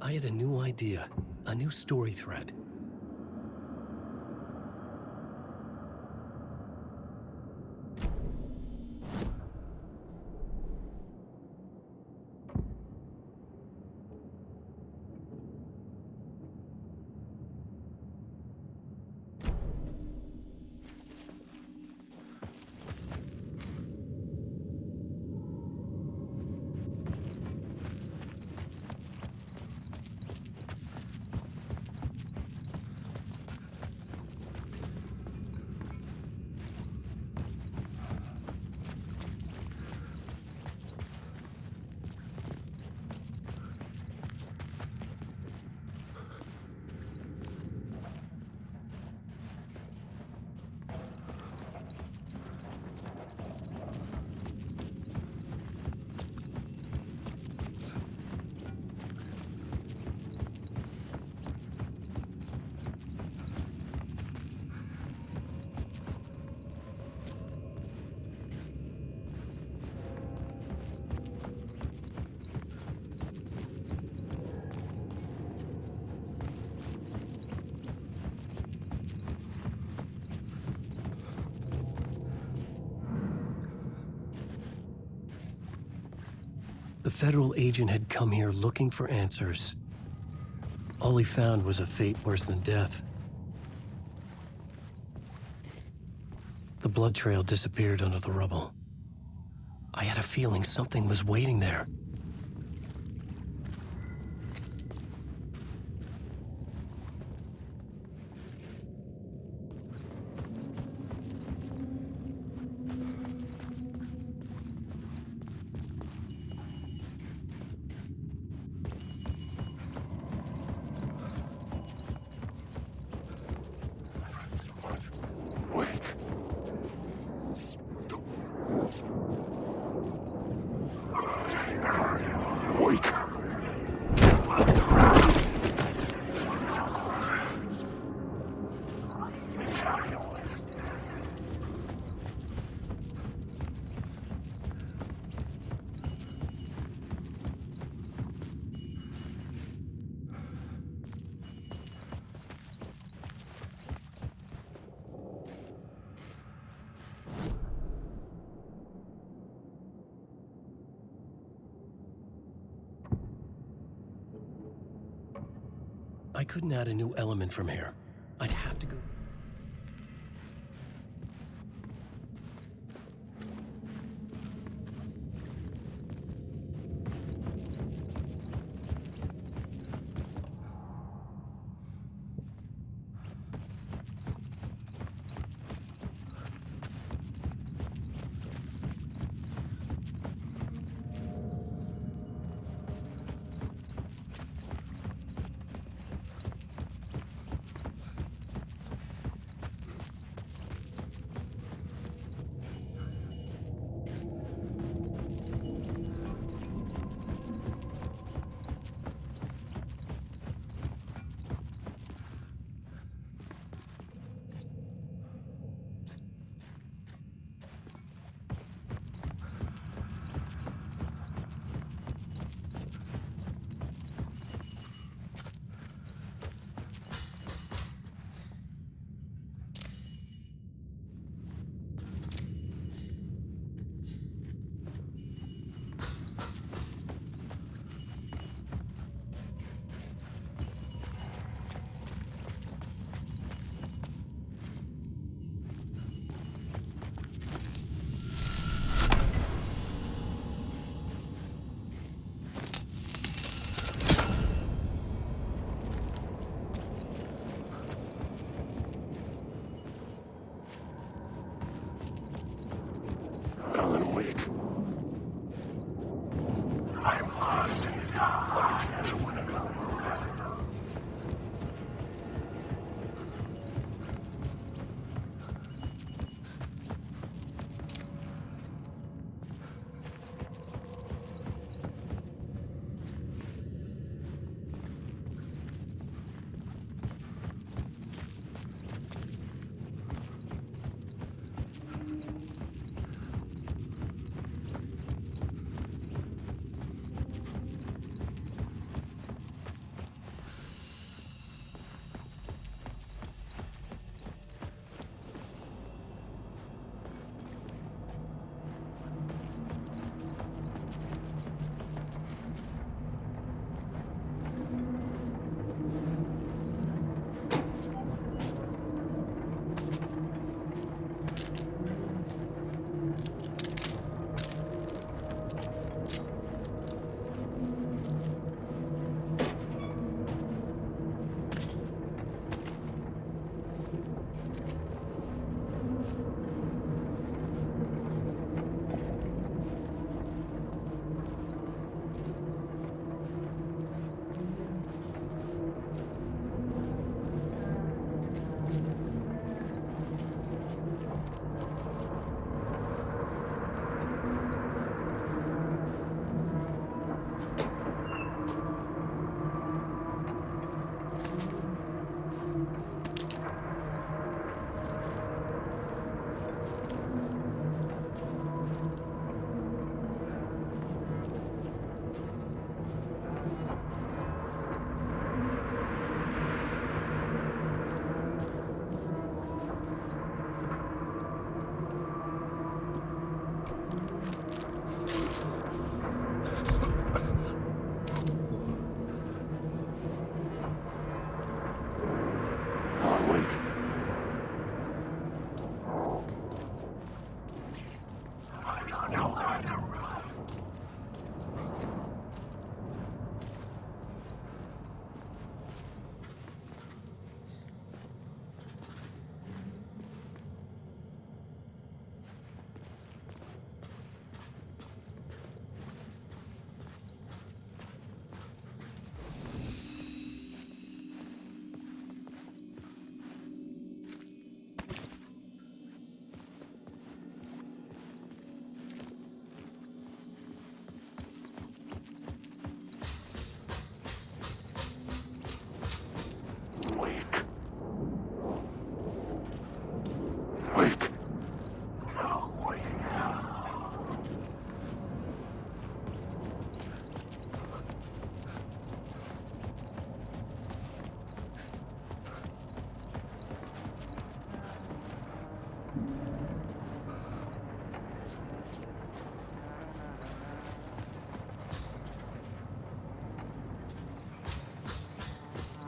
I had a new idea, a new story thread. The federal agent had come here looking for answers. All he found was a fate worse than death. The blood trail disappeared under the rubble. I had a feeling something was waiting there. I couldn't add a new element from here. I'd have to go...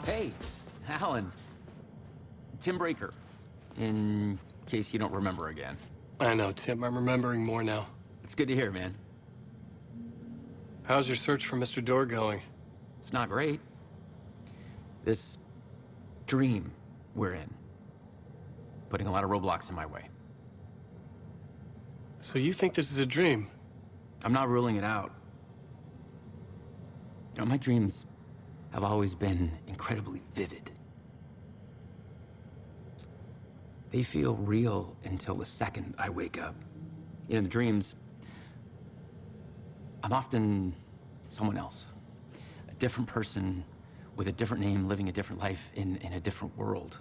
Hey, Alan. Tim Breaker, in case you don't remember again. I know, Tim. I'm remembering more now. It's good to hear, man. How's your search for Mr. Door going? It's not great. This dream we're in, putting a lot of roadblocks in my way. So you think this is a dream? I'm not ruling it out. You know, my dreams have always been incredibly vivid. They feel real until the second I wake up. In the dreams, I'm often someone else. A different person with a different name, living a different life in a different world.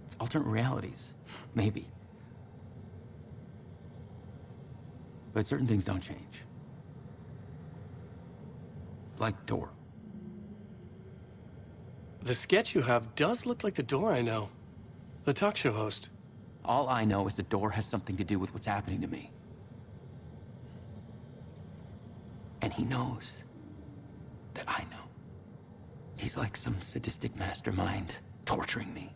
It's alternate realities, maybe. But certain things don't change. Like Door. The sketch you have does look like the Door I know. The talk show host. All I know is the Door has something to do with what's happening to me. And he knows that I know. He's like some sadistic mastermind torturing me.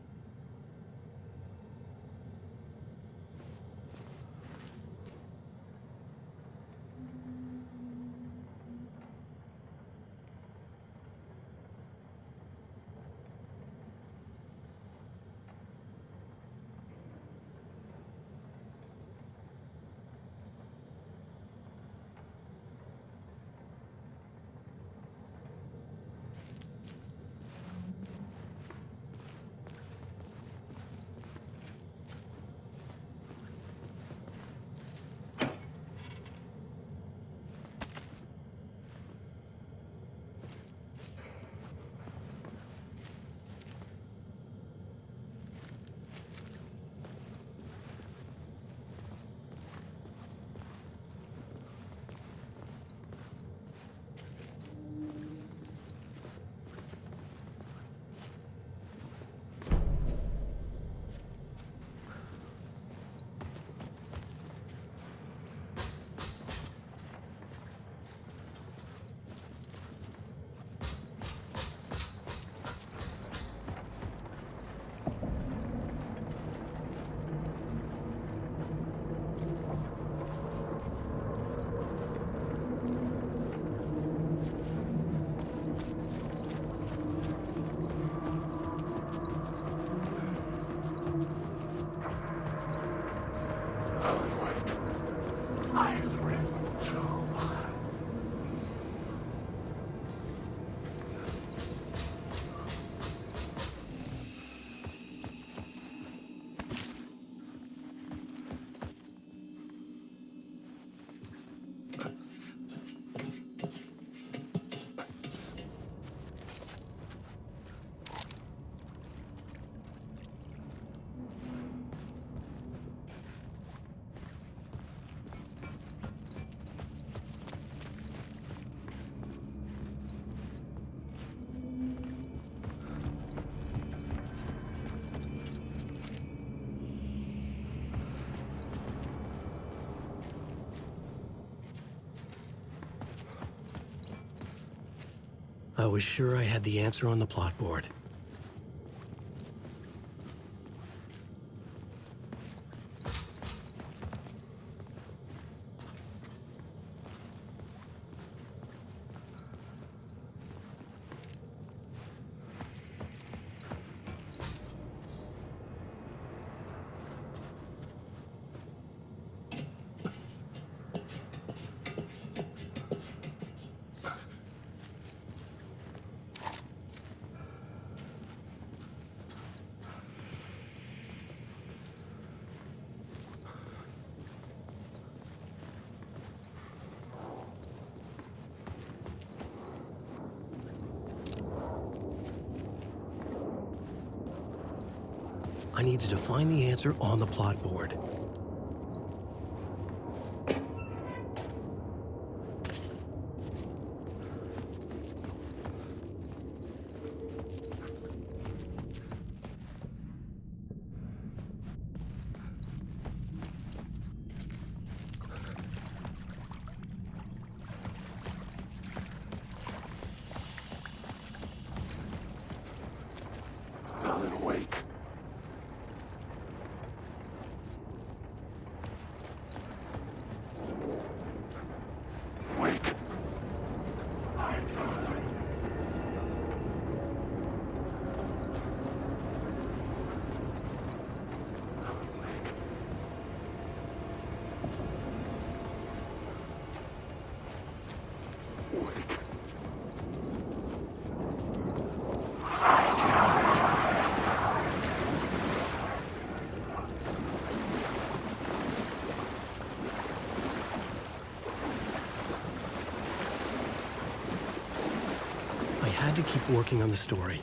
I was sure I had the answer on the plot board. I needed to find the answer on the plot board. I had to keep working on the story.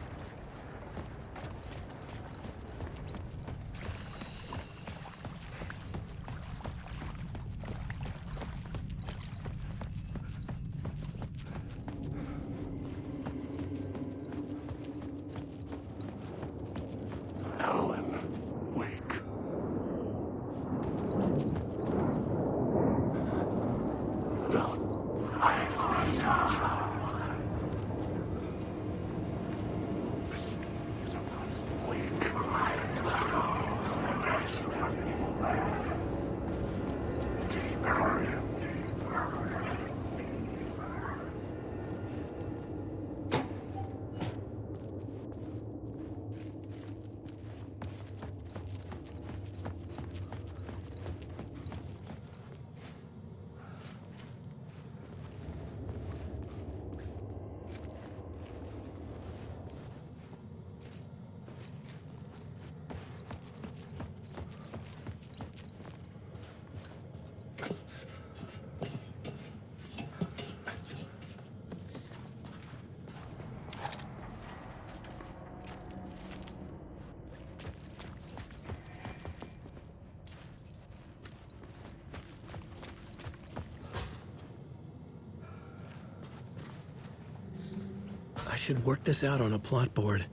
I should work this out on a plot board.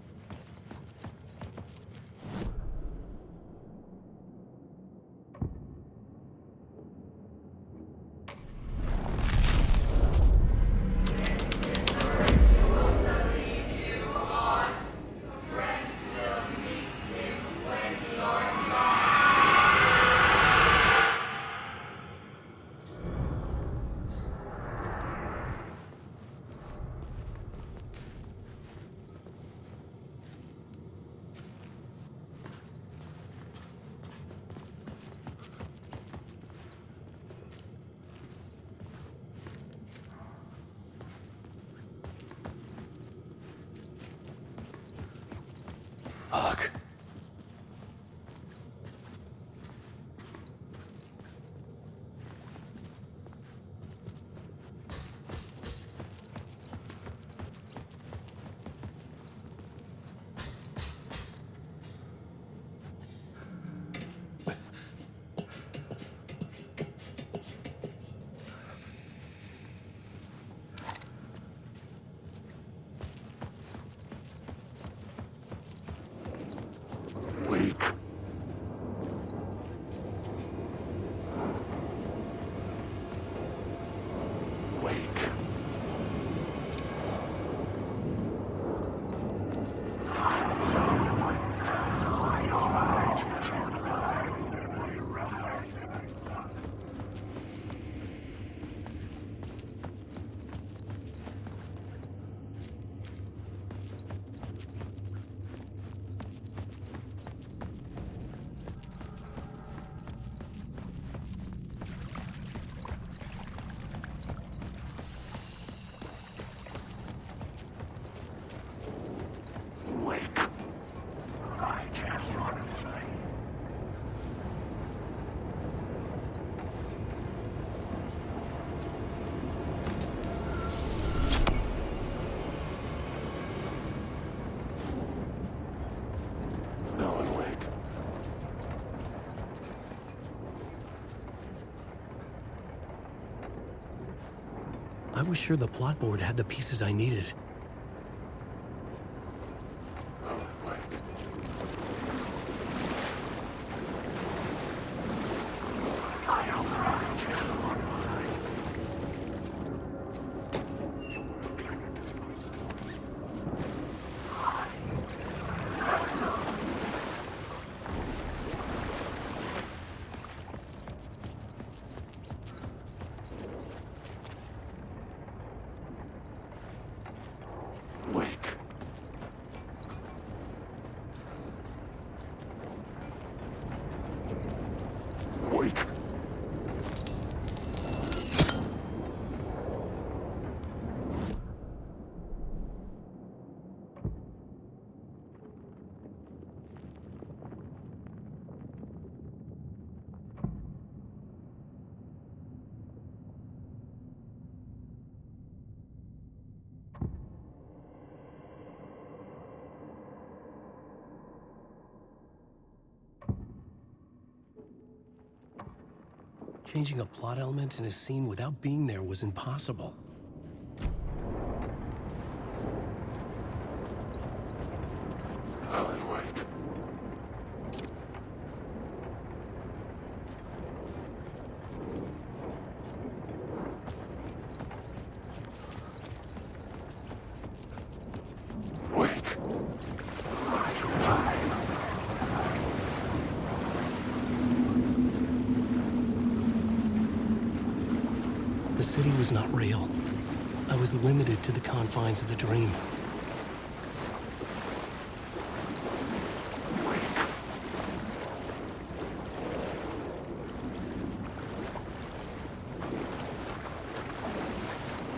Fuck. I was sure the plot board had the pieces I needed. Changing a plot element in a scene without being there was impossible. Alan Wake. Wake. Are you alive? The city was not real. I was limited to the confines of the dream.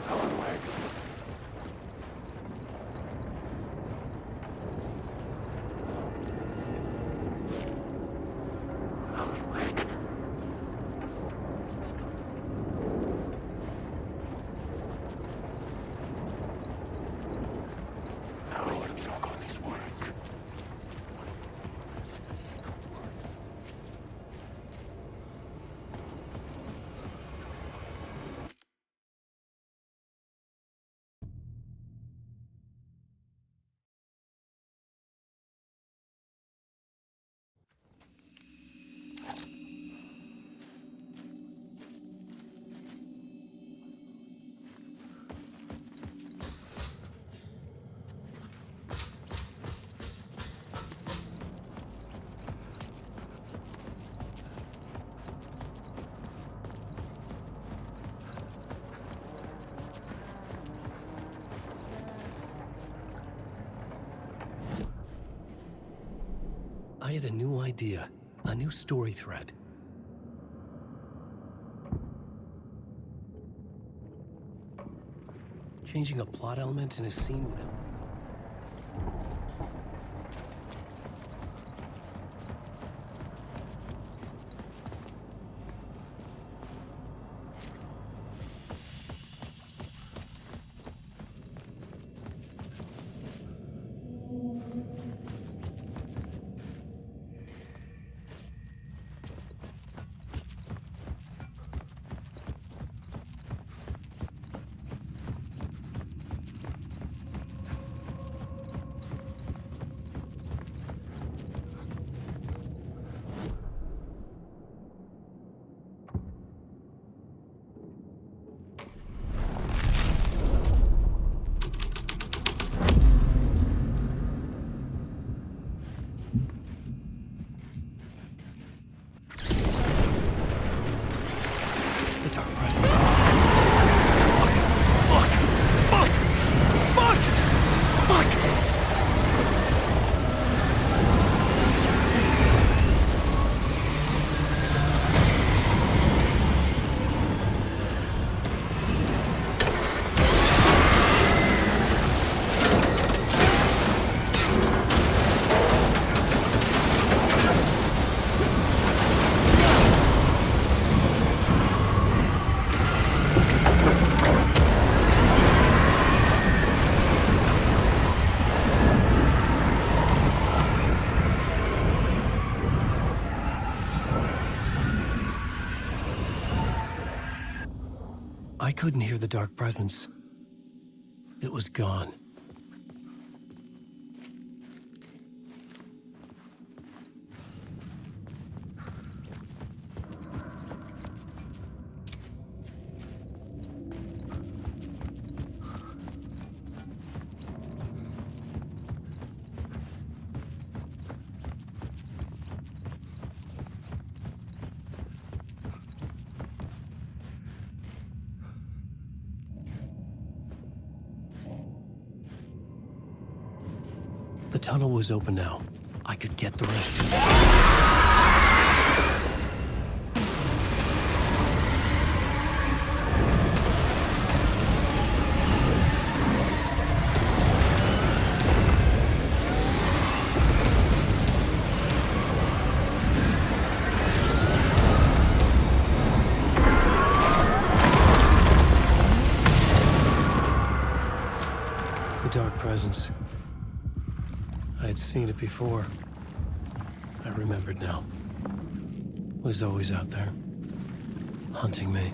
Alan Wake. Alan Wake. Now let him choke on these words. I had a new idea, a new story thread. Changing a plot element in a scene without... The dark presence. Fuck! I couldn't hear the dark presence. It was gone. The tunnel was open now. I could get through it. The dark presence. I had seen it before. I remembered now. It was always out there. hunting me.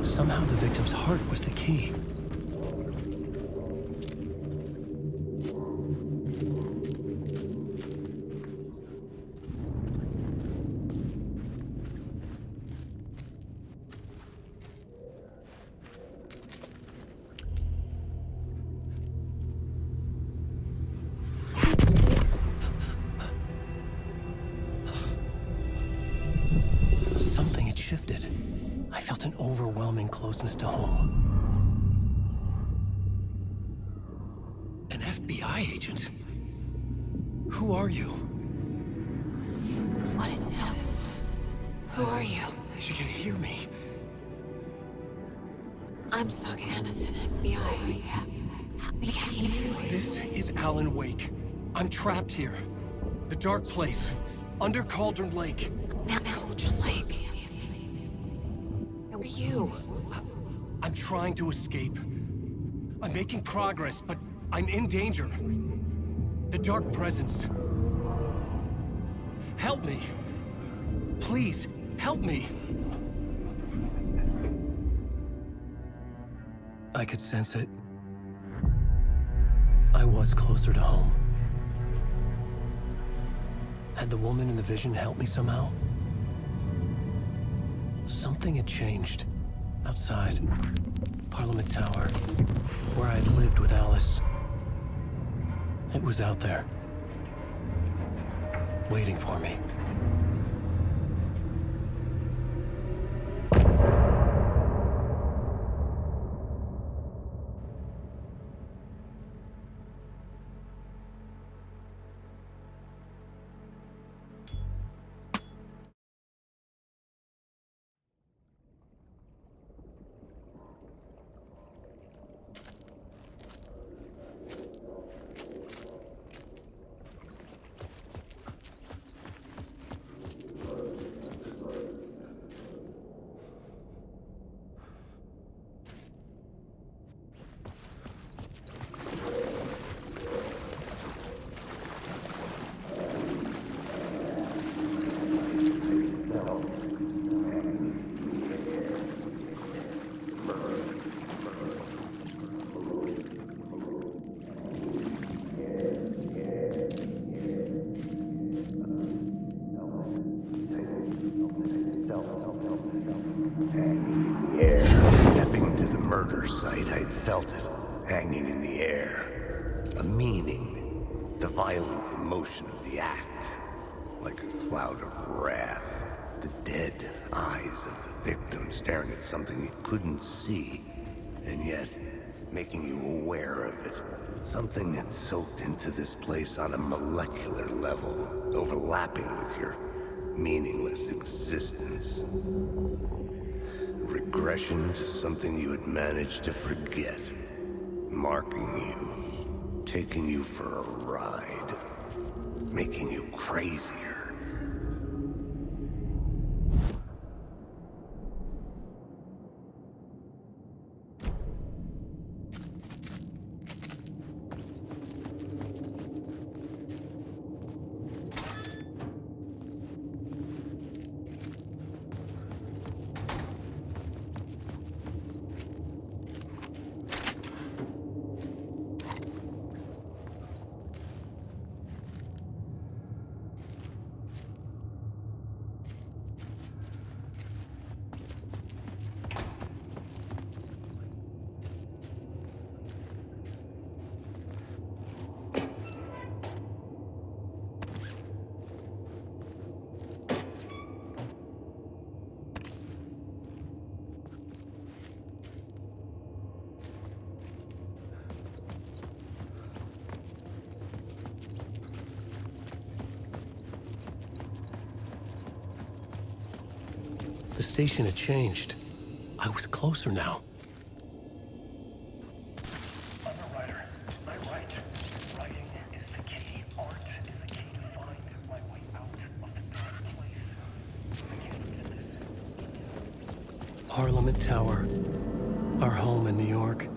Somehow the victim's heart was the key. Something had shifted. I felt an overwhelming closeness to home. An FBI agent? Who are you? What is this? Who are you? She can hear me. I'm Saga Anderson, FBI. This is Alan Wake. I'm trapped here. The dark place. Under Cauldron Lake. Cauldron Lake. Who are you? I'm trying to escape. I'm making progress, but I'm in danger. The dark presence. Help me. Please, help me. I could sense it. I was closer to home. Had the woman in the vision helped me somehow? Something had changed. Outside. Parliament Tower. Where I had lived with Alice. It was out there. Waiting for me. Stepping to the murder site, I'd felt it, hanging in the air. A meaning, the violent emotion of the act. Like a cloud of wrath. The dead eyes of the victim staring at something you couldn't see, and yet making you aware of it. Something that soaked into this place on a molecular level, overlapping with your meaningless existence. Regression to something you had managed to forget. Marking you. Taking you for a ride. Making you crazier. The station had changed. I was closer now. I'm a writer. I write. Writing is the key. Art is the key to find my way out of the dark place. I can't forget this. Parliament Tower. Our home in New York.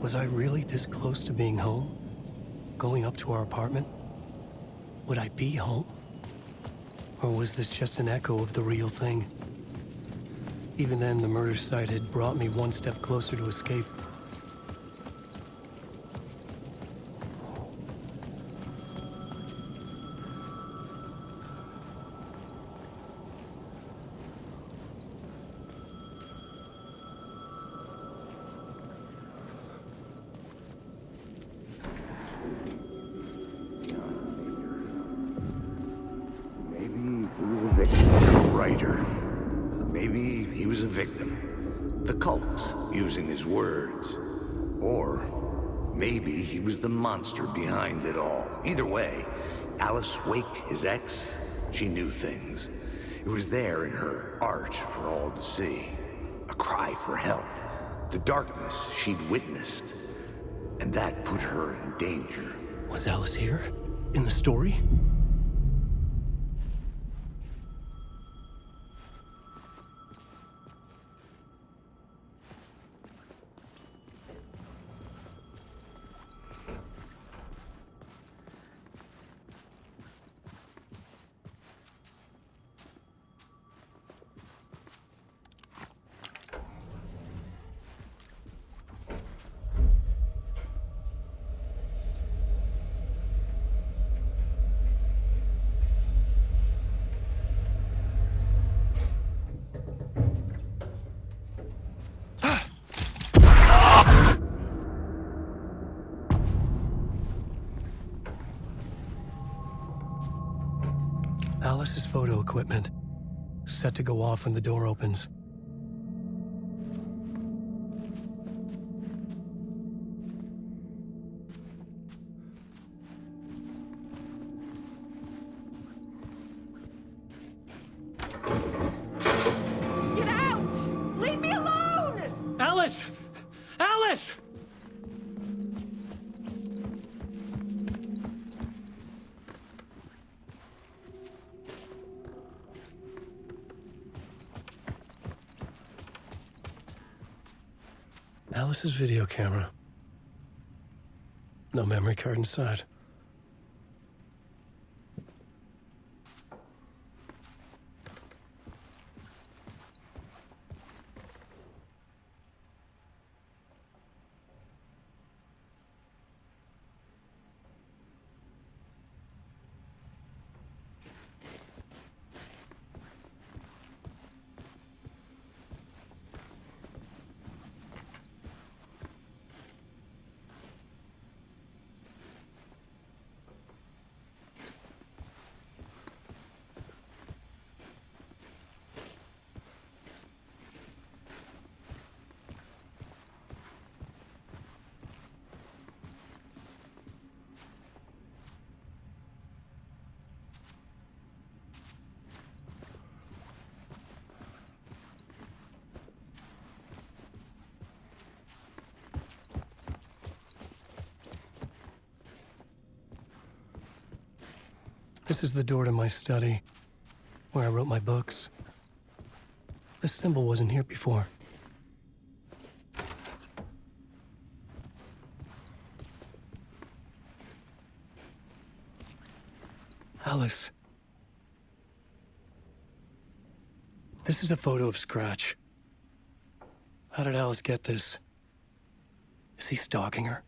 Was I really this close to being home? Going up to our apartment? Would I be home? Or was this just an echo of the real thing? Even then, the murder site had brought me one step closer to escape. Maybe he was a victim. The cult, using his words. Or maybe he was the monster behind it all. Either way, Alice Wake, his ex, she knew things. It was there in her art for all to see. A cry for help. The darkness she'd witnessed. And that put her in danger. Was Alice here? In the story? Alice's photo equipment, set to go off when the door opens. Get out! Leave me alone! Alice! Alice! Alice's video camera. No memory card inside. This is the door to my study, where I wrote my books. This symbol wasn't here before. Alice. This is a photo of Scratch. How did Alice get this? Is he stalking her?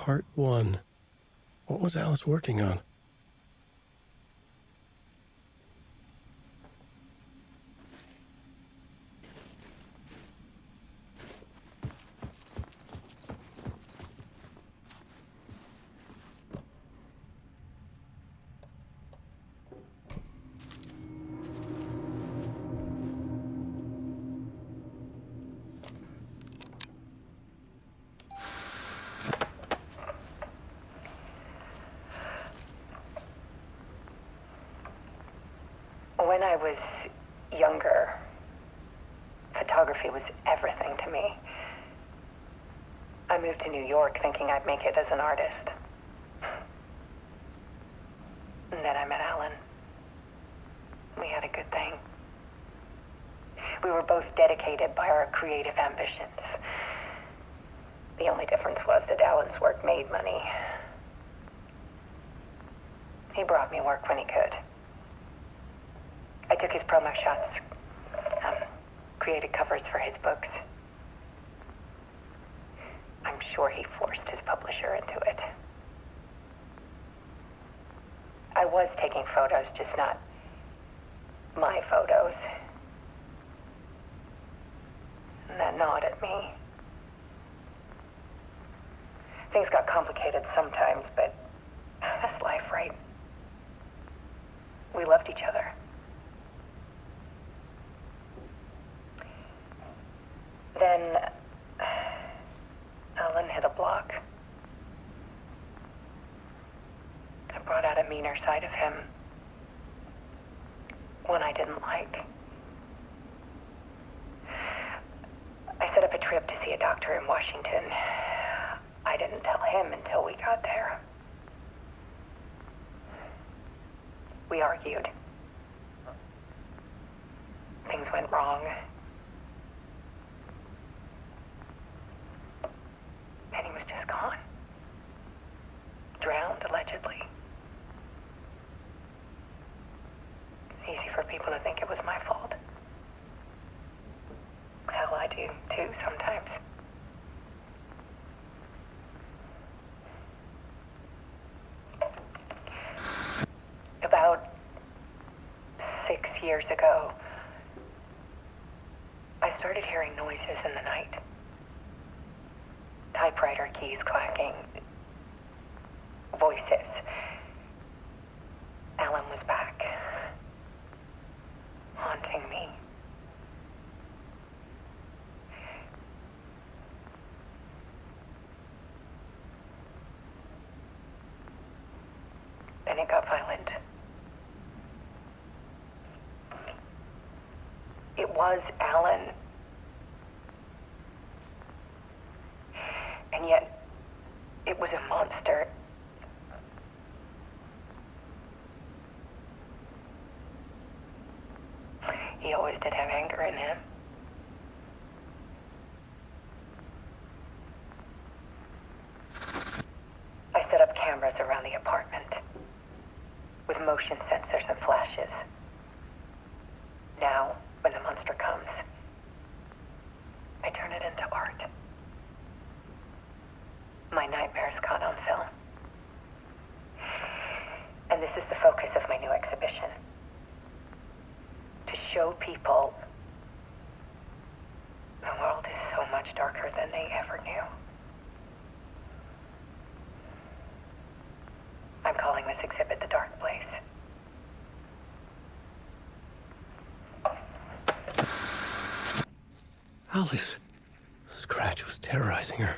Part 1. What was Alice working on? When I was younger, photography was everything to me. I moved to New York thinking I'd make it as an artist. And then I met Alan. We had a good thing. We were both dedicated by our creative ambitions. The only difference was that Alan's work made money. He brought me work when he could. I took his promo shots, created covers for his books. I'm sure he forced his publisher into it. I was taking photos, just not my photos. And that gnawed at me. Things got complicated sometimes, but that's life, right? We loved each other. Then Alan hit a block. I brought out a meaner side of him, one I didn't like. I set up a trip to see a doctor in Washington. I didn't tell him until we got there. We argued. Things went wrong. And he was just gone. Drowned, allegedly. It's easy for people to think it was my fault. Hell, I do, too, sometimes. About 6 years ago, I started hearing noises in the night. Typewriter keys clacking. Voices. Alan was back. Haunting me. Then it got violent. It was Alan. And yet, it was a monster. He always did have anger in him. I set up cameras around the apartment with motion sensors and flashes. Now, when the monster comes, I turn it into art. My nightmares caught on film. And this is the focus of my new exhibition. To show people the world is so much darker than they ever knew. I'm calling this exhibit The Dark Place. Alice. Scratch was terrorizing her.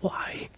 Why?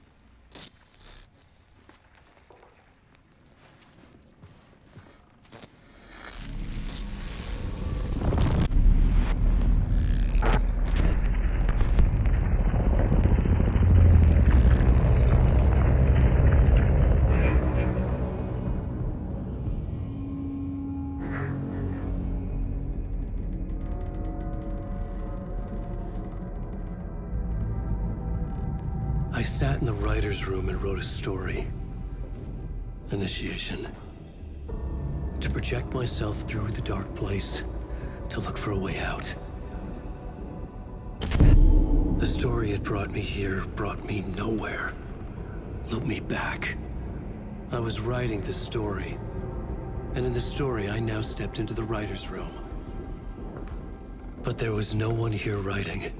I sat in the writer's room and wrote a story. Initiation. To project myself through the dark place, to look for a way out. The story had brought me here, brought me nowhere. Loop me back. I was writing this story. And in the story, I now stepped into the writer's room. But there was no one here writing it.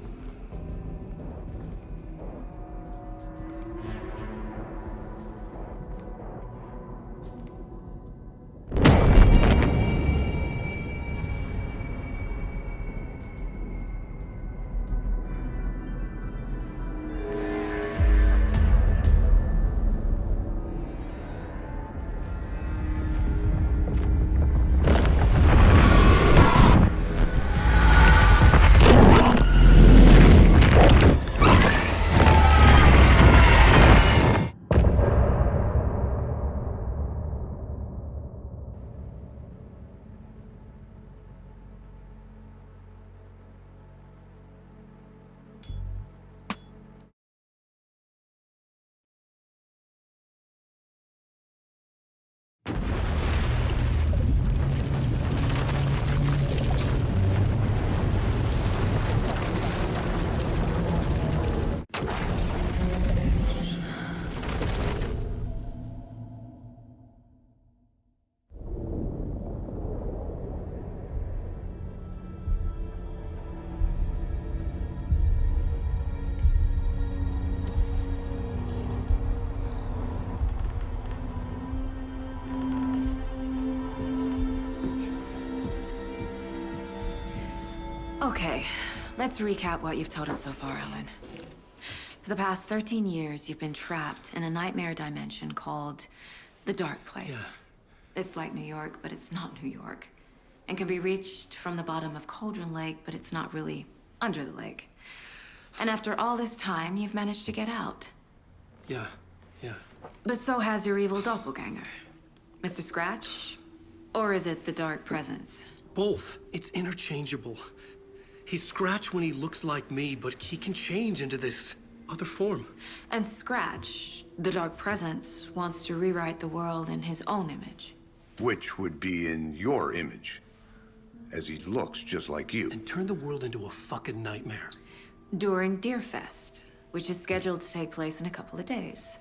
Okay, let's recap what you've told us so far, Alan. For the past 13 years, you've been trapped in a nightmare dimension called the Dark Place. Yeah. It's like New York, but it's not New York. And can be reached from the bottom of Cauldron Lake, but it's not really under the lake. And after all this time, you've managed to get out. Yeah. But so has your evil doppelganger. Mr. Scratch? Or is it the Dark Presence? Both. It's interchangeable. He's Scratch when he looks like me, but he can change into this other form. And Scratch, the Dark Presence, wants to rewrite the world in his own image. Which would be in your image, as he looks just like you. And turn the world into a fucking nightmare. During Deerfest, which is scheduled to take place in a couple of days.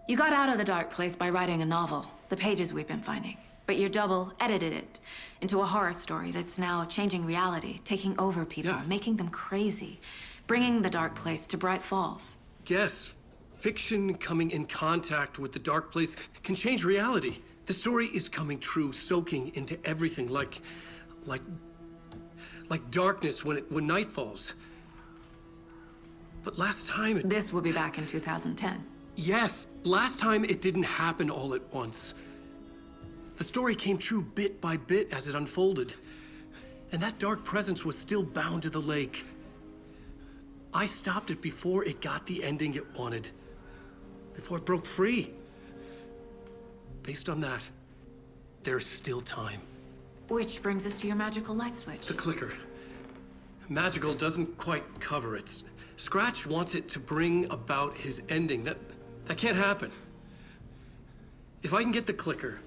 You got out of the Dark Place by writing a novel, the pages we've been finding. But your double edited it into a horror story that's now changing reality, taking over people, Yeah. making them crazy, bringing the Dark Place to Bright Falls. Yes, fiction coming in contact with the Dark Place can change reality. The story is coming true, soaking into everything like darkness when night falls. But last time it... This will be back in 2010. Yes, last time it didn't happen all at once. The story came true bit by bit as it unfolded. And that dark presence was still bound to the lake. I stopped it before it got the ending it wanted. Before it broke free. Based on that, there's still time. Which brings us to your magical light switch. The clicker. Magical doesn't quite cover it. Scratch wants it to bring about his ending. That can't happen. If I can get the clicker,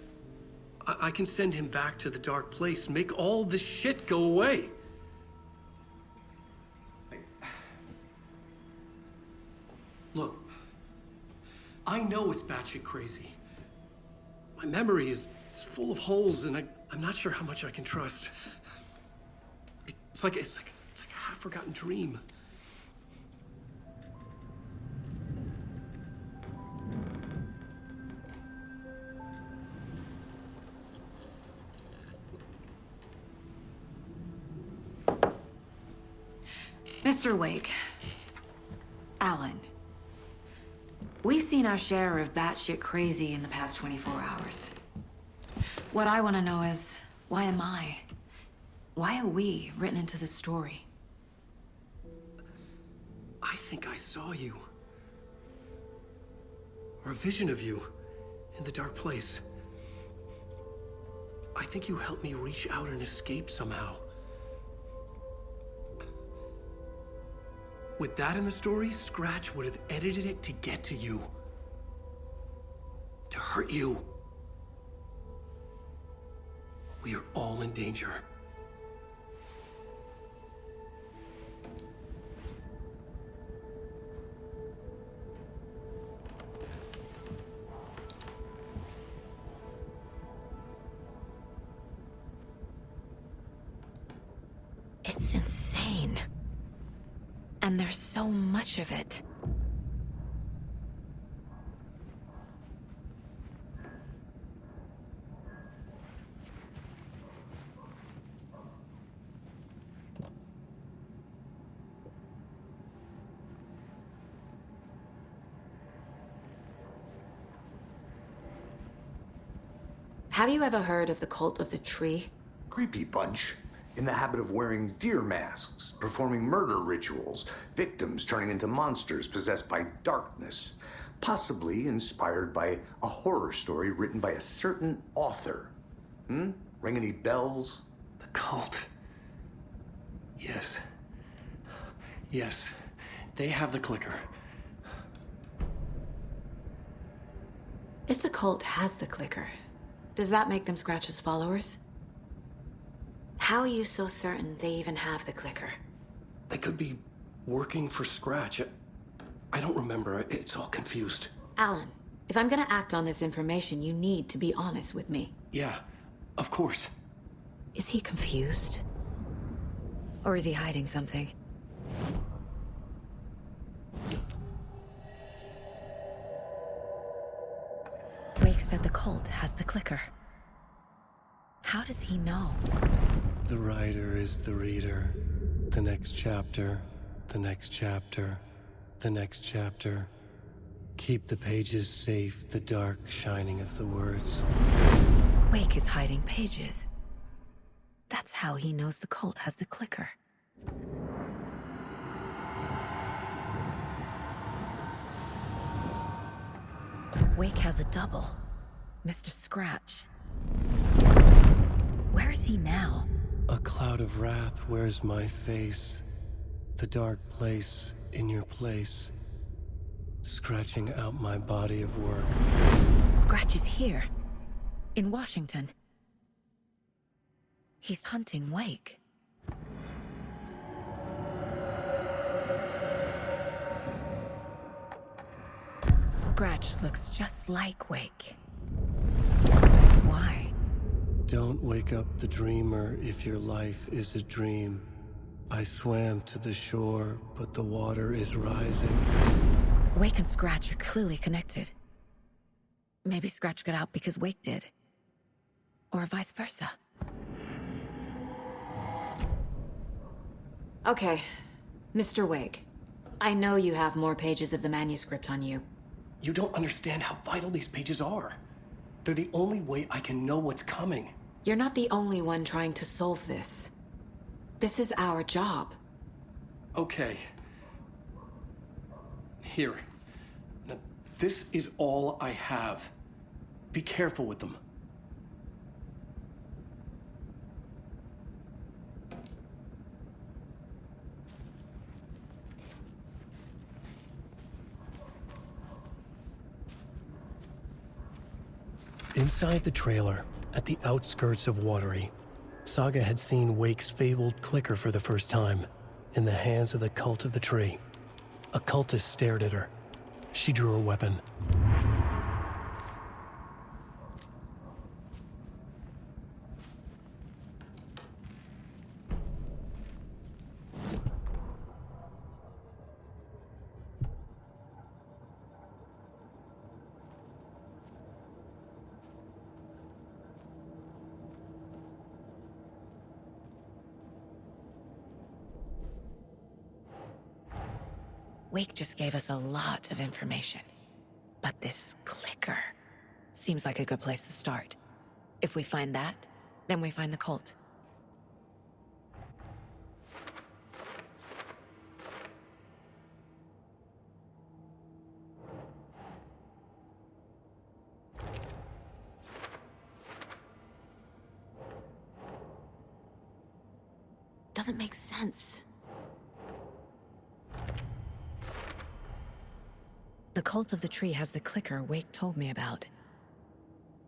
I can send him back to the Dark Place, make all this shit go away. Look, I know it's batshit crazy. My memory is full of holes, and I'm not sure how much I can trust. It's like a half-forgotten dream. Mr. Wake, Alan, we've seen our share of batshit crazy in the past 24 hours. What I want to know is, why am I? Why are we written into this story? I think I saw you. Or a vision of you in the Dark Place. I think you helped me reach out and escape somehow. With that in the story, Scratch would have edited it to get to you. To hurt you. We are all in danger. It's insane. And there's so much of it. Have you ever heard of the cult of the tree? Creepy bunch. In the habit of wearing deer masks, performing murder rituals, victims turning into monsters possessed by darkness, possibly inspired by a horror story written by a certain author. Ring any bells? The cult. Yes. Yes. They have the clicker. If the cult has the clicker, does that make them Scratch's followers? How are you so certain they even have the clicker? They could be working for Scratch. I don't remember. It's all confused. Alan, if I'm gonna act on this information, you need to be honest with me. Yeah, of course. Is he confused? Or is he hiding something? Wake said the cult has the clicker. How does he know? The writer is the reader. The next chapter, the next chapter, the next chapter. Keep the pages safe, the dark shining of the words. Wake is hiding pages. That's how he knows the cult has the clicker. Wake has a double. Mr. Scratch. Where is he now? A cloud of wrath wears my face. The dark place in your place. Scratching out my body of work. Scratch is here. In Washington. He's hunting Wake. Scratch looks just like Wake. Why? Don't wake up the dreamer if your life is a dream. I swam to the shore, but the water is rising. Wake and Scratch are clearly connected. Maybe Scratch got out because Wake did. Or vice versa. Okay, Mr. Wake. I know you have more pages of the manuscript on you. You don't understand how vital these pages are. They're the only way I can know what's coming. You're not the only one trying to solve this. This is our job. Okay. Here. Now, this is all I have. Be careful with them. Inside the trailer, at the outskirts of Watery, Saga had seen Wake's fabled clicker for the first time, in the hands of the cult of the tree. A cultist stared at her. She drew a weapon. Wake just gave us a lot of information. But this clicker seems like a good place to start. If we find that, then we find the cult. Doesn't make sense. The cult of the tree has the clicker Wake told me about.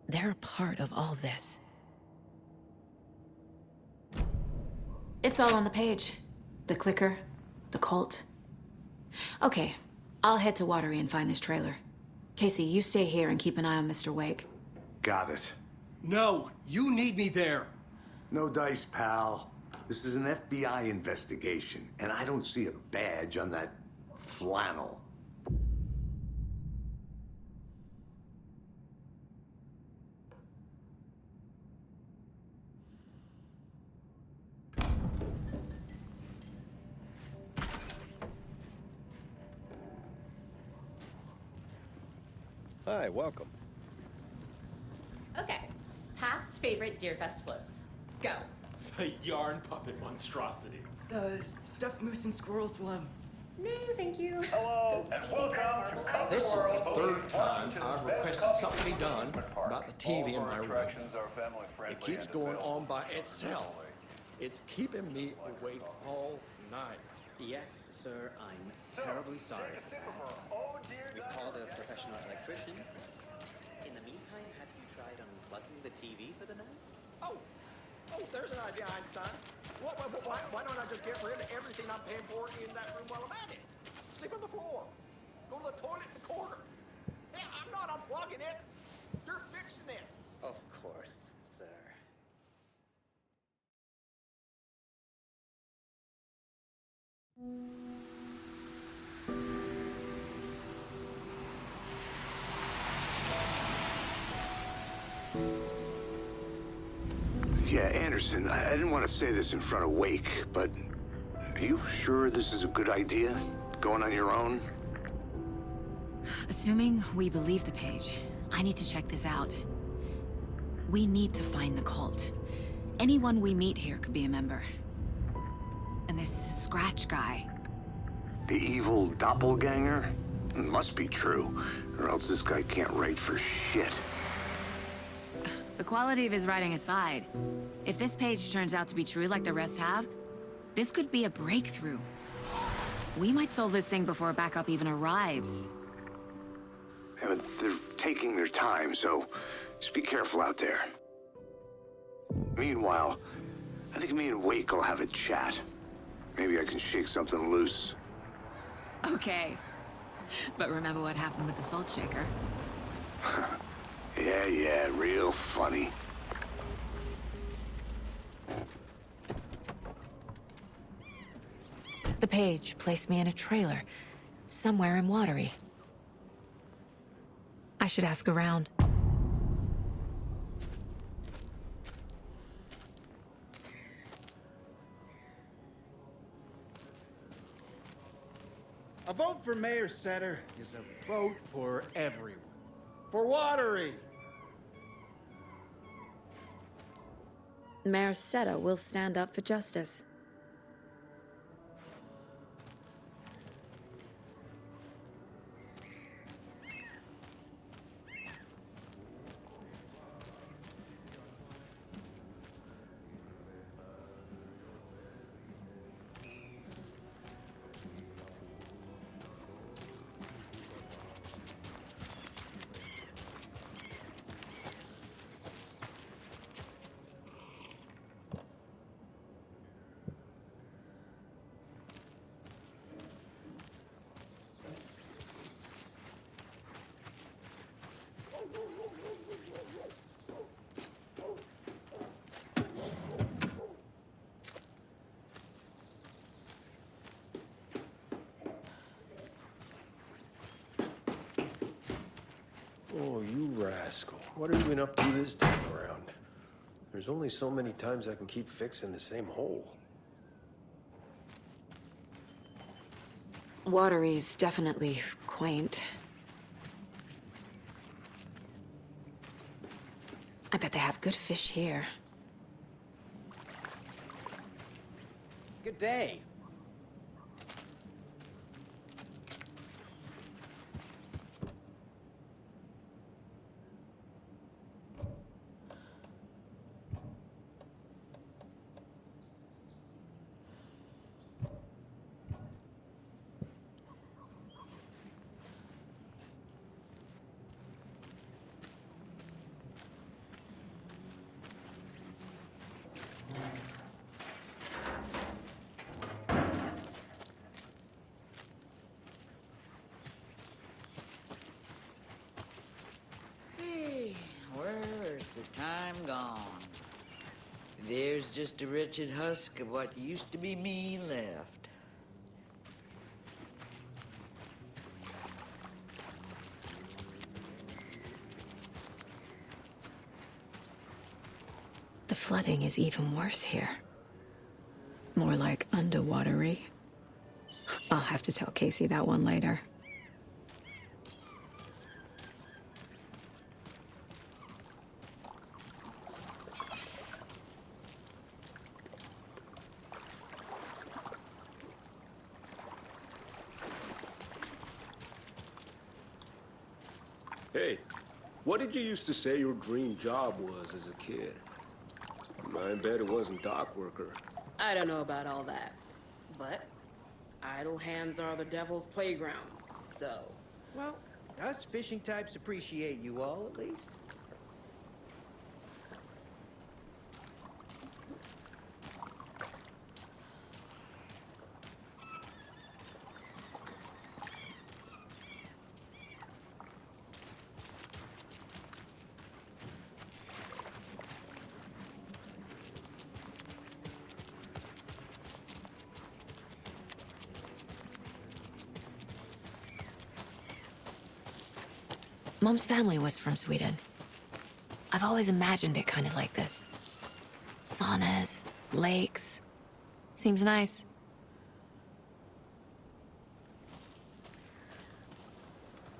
They're a part of all this. It's all on the page. The clicker, the cult. Okay, I'll head to Watery and find this trailer. Casey, you stay here and keep an eye on Mr. Wake. Got it. No, you need me there. No dice, pal. This is an FBI investigation, and I don't see a badge on that flannel. Hi, welcome. Okay. Past favorite Deerfest floats. Go. The yarn puppet monstrosity. Stuffed moose and squirrels one. No, thank you. Hello, and welcome to This is the third time I've requested something be done about the TV in my room. It keeps going on by itself. It's keeping me awake all night. Yes, sir, I'm terribly sorry for that. We've called a professional electrician. In the meantime, have you tried unplugging the TV for the night? Oh, there's an idea, Einstein. Why don't I just get rid of everything I'm paying for in that room while I'm at it? Sleep on the floor. Go to the toilet in the corner. Hey, I'm not unplugging it. You're fixing it. Of course, sir. Yeah, Anderson, I didn't want to say this in front of Wake, but are you sure this is a good idea? Going on your own? Assuming we believe the page, I need to check this out. We need to find the cult. Anyone we meet here could be a member. And this Scratch guy. The evil doppelganger? It must be true, or else this guy can't write for shit. The quality of his writing aside, if this page turns out to be true like the rest have, this could be a breakthrough. We might solve this thing before backup even arrives. Yeah, but they're taking their time, so just be careful out there. Meanwhile, I think me and Wake will have a chat. Maybe I can shake something loose. Okay. But remember what happened with the salt shaker? Yeah, real funny. The page placed me in a trailer, somewhere in Watery. I should ask around. A vote for Mayor Setter is a vote for everyone. For Watery! Mayor Seta will stand up for justice. Oh, you rascal. What have you been up to this time around? There's only so many times I can keep fixing the same hole. Watery's definitely quaint. I bet they have good fish here. Good day. Hey, where's the time gone? There's just a wretched husk of what used to be me left. The flooding is even worse here. More like underwatery. I'll have to tell Casey that one later. Hey, what did you used to say your dream job was as a kid? I bet it wasn't dock worker. I don't know about all that, but idle hands are the devil's playground, so... Well, us fishing types appreciate you all, at least. Mom's family was from Sweden. I've always imagined it kind of like this. Saunas, lakes. Seems nice.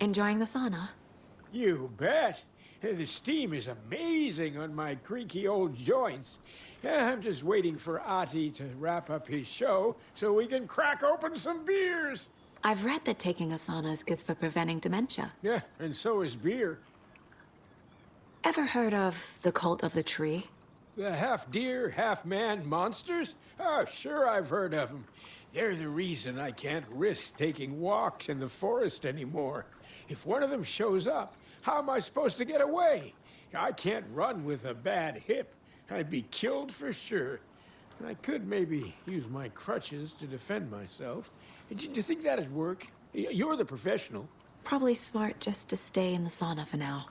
Enjoying the sauna? You bet. The steam is amazing on my creaky old joints. I'm just waiting for Ati to wrap up his show so we can crack open some beers. I've read that taking a sauna is good for preventing dementia. Yeah, and so is beer. Ever heard of the cult of the tree? The half-deer, half-man monsters? Oh, sure I've heard of them. They're the reason I can't risk taking walks in the forest anymore. If one of them shows up, how am I supposed to get away? I can't run with a bad hip. I'd be killed for sure. I could maybe use my crutches to defend myself. Do you think that'd work? You're the professional. Probably smart just to stay in the sauna for now.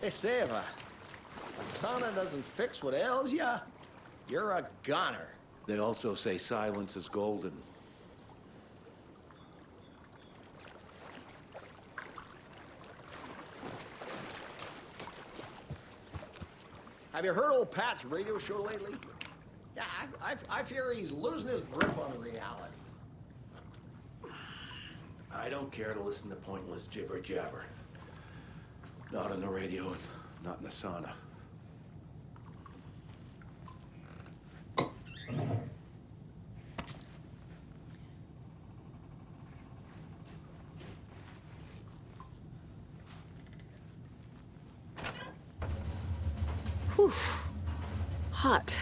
Hey, Seva, a sauna doesn't fix what ails ya? You're a goner. They also say silence is golden. Have you heard old Pat's radio show lately? Yeah, I fear he's losing his grip on reality. I don't care to listen to pointless jibber-jabber. Not on the radio and not in the sauna. Whew. Hot.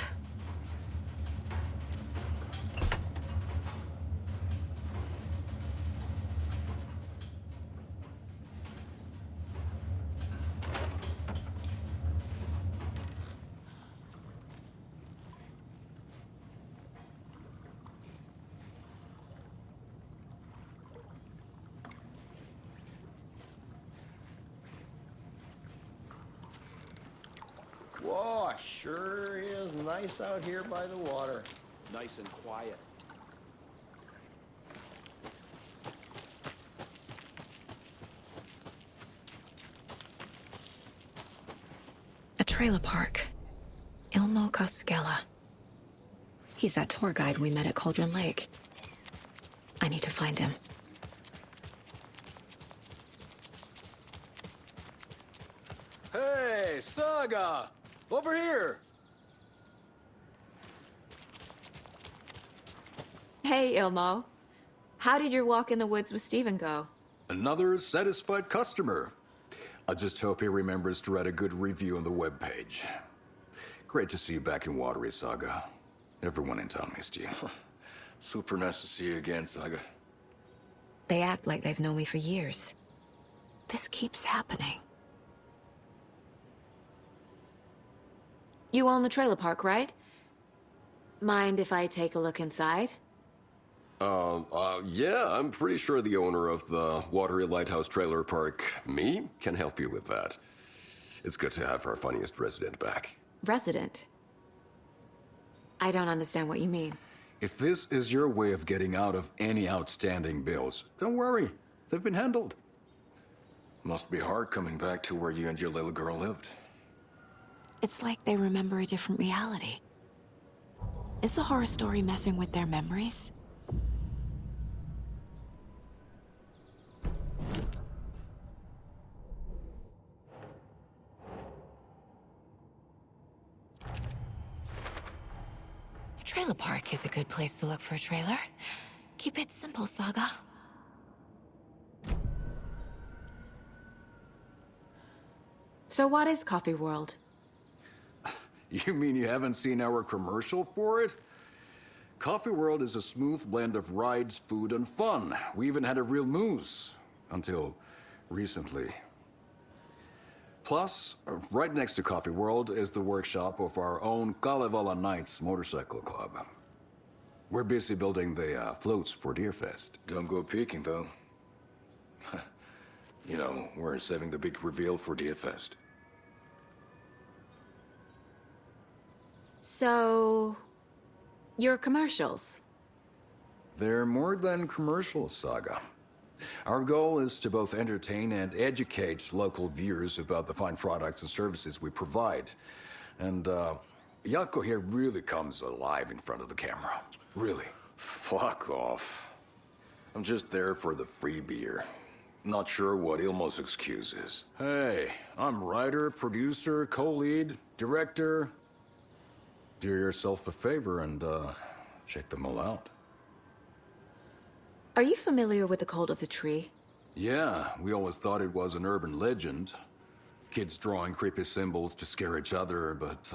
Whoa, sure is nice out here by the water. Nice and quiet. A trailer park. Ilmo Koskela. He's that tour guide we met at Cauldron Lake. I need to find him. Hey, Saga! Over here! Hey, Ilmo. How did your walk in the woods with Steven go? Another satisfied customer. I just hope he remembers to write a good review on the webpage. Great to see you back in Watery, Saga. Everyone in town missed you. Super nice to see you again, Saga. They act like they've known me for years. This keeps happening. You own the trailer park, right? Mind if I take a look inside? Yeah, I'm pretty sure the owner of the Watery Lighthouse Trailer Park, me, can help you with that. It's good to have our funniest resident back. Resident? I don't understand what you mean. If this is your way of getting out of any outstanding bills, don't worry. They've been handled. Must be hard coming back to where you and your little girl lived. It's like they remember a different reality. Is the horror story messing with their memories? A trailer park is a good place to look for a trailer. Keep it simple, Saga. So what is Coffee World? You mean you haven't seen our commercial for it? Coffee World is a smooth blend of rides, food, and fun. We even had a real moose. Until recently. Plus, right next to Coffee World is the workshop of our own Kalevala Knights motorcycle club. We're busy building the floats for Deerfest. Don't go peeking, though. You know, we're saving the big reveal for Deerfest. So, your commercials? They're more than commercials, Saga. Our goal is to both entertain and educate local viewers about the fine products and services we provide. And, Jaakko here really comes alive in front of the camera. Really. Fuck off. I'm just there for the free beer. Not sure what Ilmo's excuse is. Hey, I'm writer, producer, co-lead, director. Do yourself a favor and, check them all out. Are you familiar with the cult of the tree? Yeah, we always thought it was an urban legend. Kids drawing creepy symbols to scare each other, but,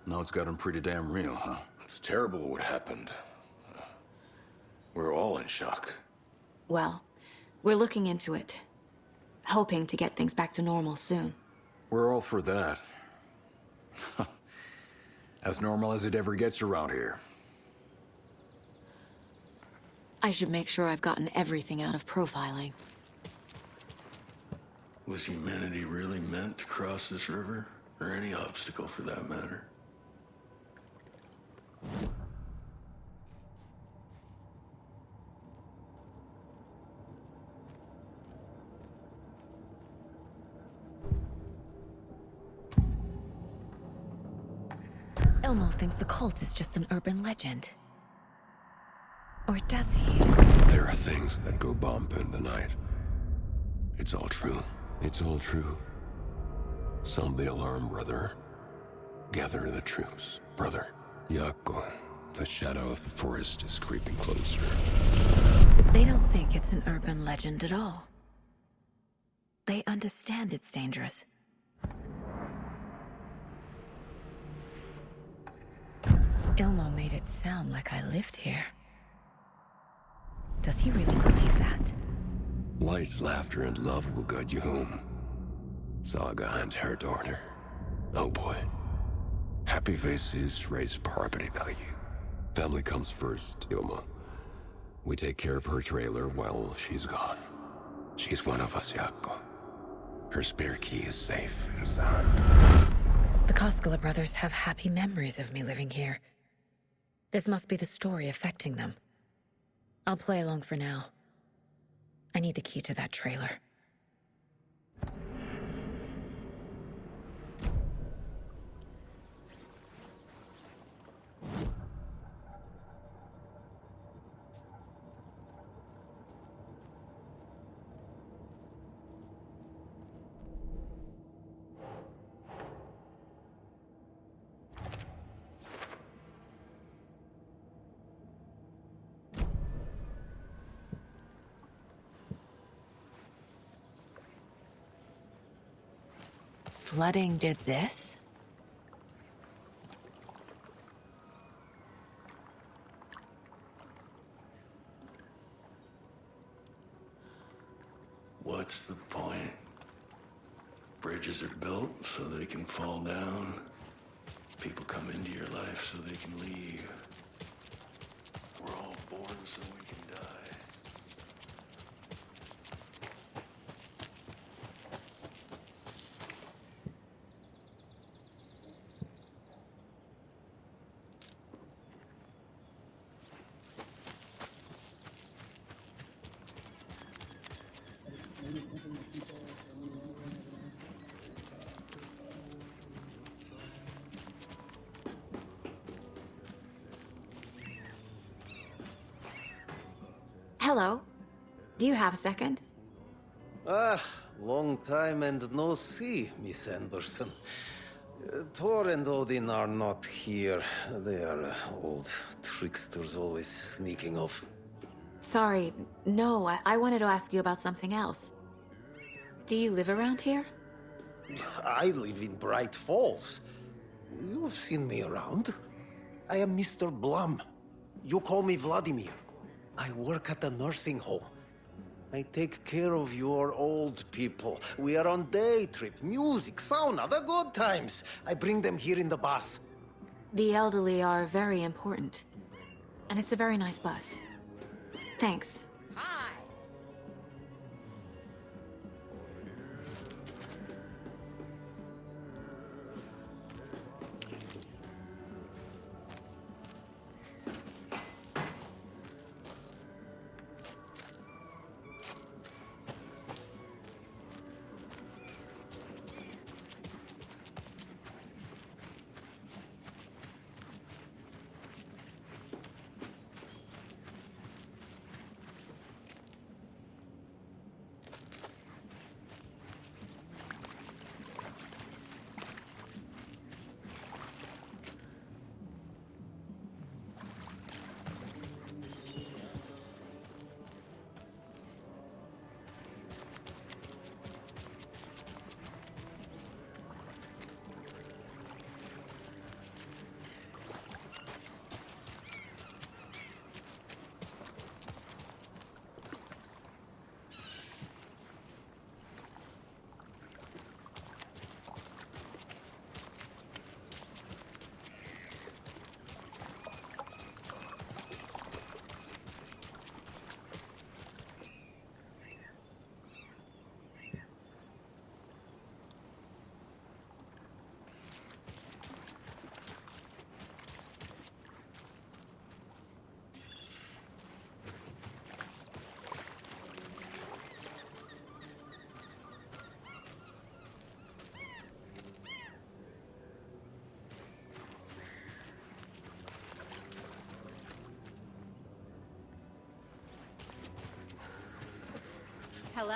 now it's gotten pretty damn real, huh? It's terrible what happened. We're all in shock. Well, we're looking into it. Hoping to get things back to normal soon. We're all for that. As normal as it ever gets around here. I should make sure I've gotten everything out of profiling. Was humanity really meant to cross this river? Or any obstacle for that matter? Ilmo thinks the cult is just an urban legend. Or does he? There are things that go bump in the night. It's all true. It's all true. Sound the alarm, brother. Gather the troops, brother. Jaakko, the shadow of the forest is creeping closer. They don't think it's an urban legend at all. They understand it's dangerous. Ilmo made it sound like I lived here. Does he really believe that? Light, laughter, and love will guide you home. Saga and her daughter. Oh boy. Happy faces raise property value. Family comes first, Ilma. We take care of her trailer while she's gone. She's one of us, Jaakko. Her spare key is safe and sound. The Koskela brothers have happy memories of me living here. This must be the story affecting them. I'll play along for now. I need the key to that trailer. Flooding did this? what's the point? Bridges are built so they can fall down. People come into your life so they can leave. We're all born so we can die. Hello. Do you have a second? Ah, long time and no see, Miss Anderson. Thor and Odin are not here. They are old tricksters always sneaking off. Sorry, no, I wanted to ask you about something else. Do you live around here? I live in Bright Falls. You've seen me around. I am Mr. Blum. You call me Vladimir. I work at a nursing home. I take care of your old people. We are on day trip, music, sauna, the good times. I bring them here in the bus. The elderly are very important. And it's a very nice bus. Thanks. Hello.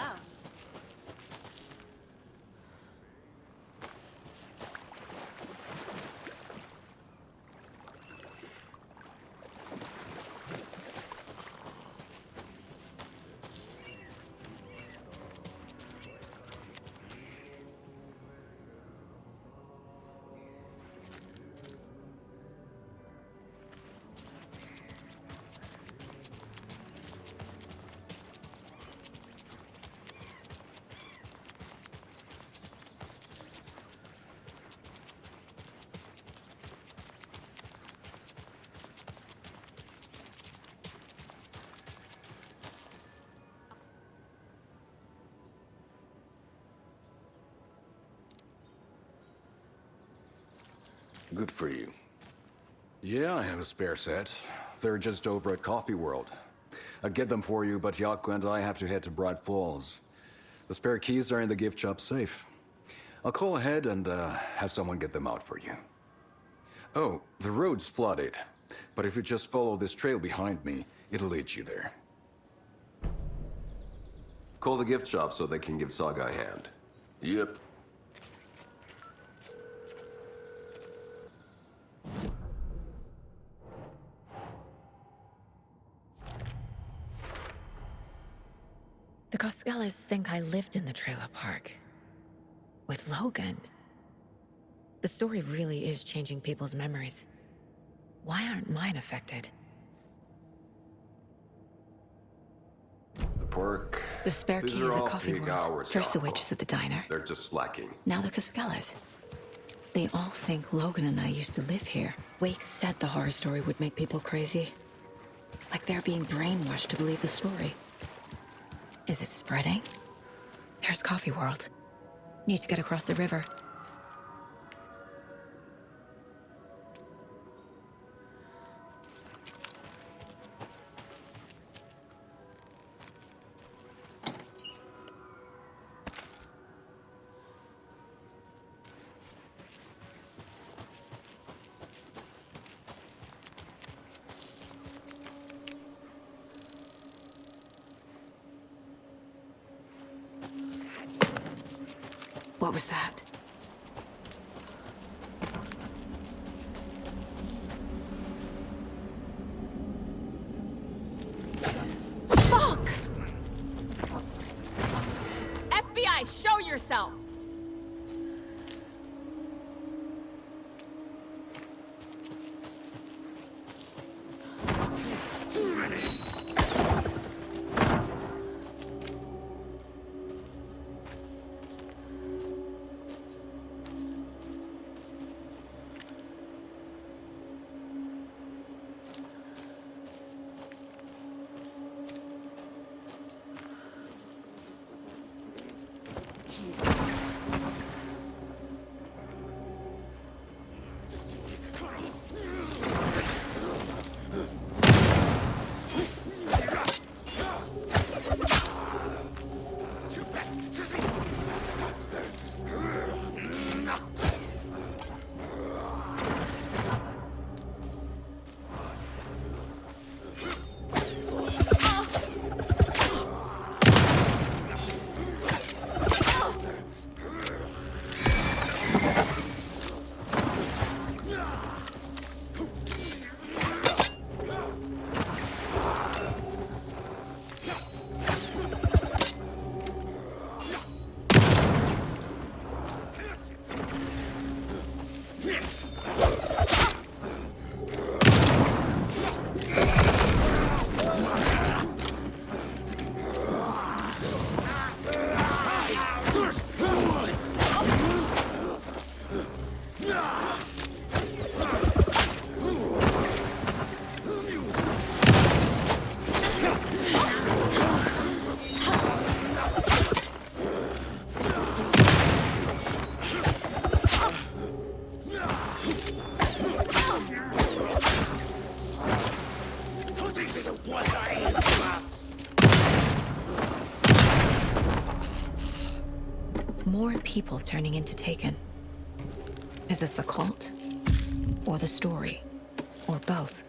Good for you. Yeah, I have a spare set. They're just over at Coffee World. I'd get them for you, but Yaku and I have to head to Bright Falls. The spare keys are in the gift shop safe. I'll call ahead and have someone get them out for you. Oh, the road's flooded, but if you just follow this trail behind me, it'll lead you there. Call the gift shop so they can give Saga a hand. Yep. The Coskellas think I lived in the trailer park. With Logan. The story really is changing people's memories. Why aren't mine affected? The pork. The spare These key are is a all coffee peak world. hours, First the Yoko. waitress at the diner. They're just slacking. Now the Cascallas. They all think Logan and I used to live here. Wake said the horror story would make people crazy. Like they're being brainwashed to believe the story. Is it spreading? There's Coffee World. Need to get across the river. What was that? Fuck! FBI, show yourself! More people turning into Taken. Is this the cult? Or the story? Or both?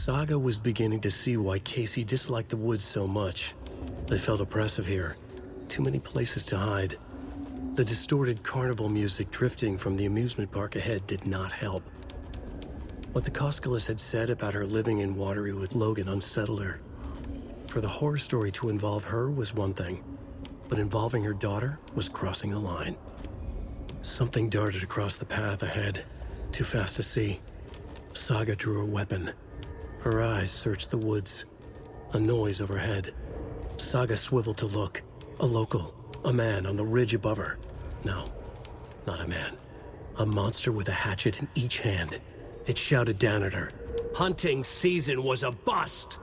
Saga was beginning to see why Casey disliked the woods so much. They felt oppressive here. Too many places to hide. The distorted carnival music drifting from the amusement park ahead did not help. What the Koskalas had said about her living in Watery with Logan unsettled her. For the horror story to involve her was one thing, but involving her daughter was crossing the line. Something darted across the path ahead, too fast to see. Saga drew her weapon. Her eyes searched the woods. A noise overhead. Saga swiveled to look. A local. A man on the ridge above her. No, not a man. A monster with a hatchet in each hand. It shouted down at her. Hunting season was a bust!